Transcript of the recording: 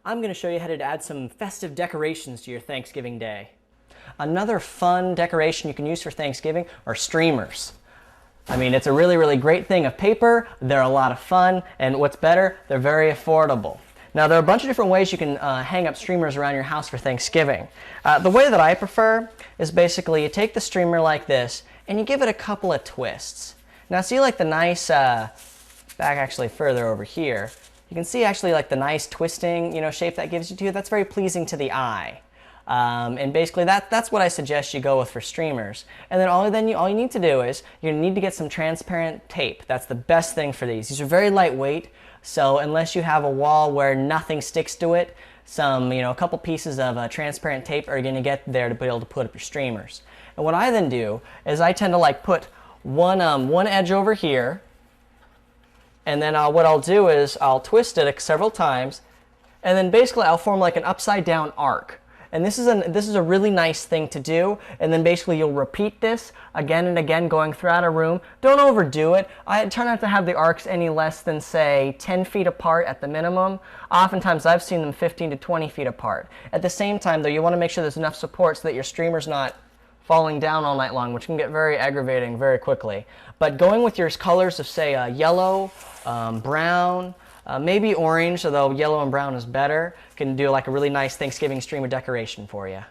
I'm going to show you how to add some festive decorations to your Thanksgiving day. Another fun decoration you can use for Thanksgiving are streamers. I mean, it's a really great thing of paper. They're a lot of fun, and what's better, they're very affordable. Now, there are a bunch of different ways you can hang up streamers around your house for Thanksgiving. The way that I prefer is basically you take the streamer like this and you give it a couple of twists. Now, see like the nice, back actually further over here, you can see actually like the nice twisting, shape that gives you to you. That's very pleasing to the eye. And basically that's what I suggest you go with for streamers. And then all you need to do is you need to get some transparent tape. That's the best thing for these. These are very lightweight, so unless you have a wall where nothing sticks to it, a couple pieces of transparent tape are going to get there to be able to put up your streamers. And what I then do is I tend to like put one edge over here, and then what I'll do is I'll twist it several times, and then basically I'll form like an upside down arc. And this is a really nice thing to do, and then basically you'll repeat this again and again going throughout a room. Don't overdo it. I try not to have the arcs any less than, say, 10 feet apart at the minimum. Oftentimes I've seen them 15 to 20 feet apart. At the same time though, you want to make sure there's enough support so that your streamer's not falling down all night long, which can get very aggravating very quickly. But going with your colors of, say, yellow, brown, maybe orange, although yellow and brown is better, can do like a really nice Thanksgiving streamer decoration for you.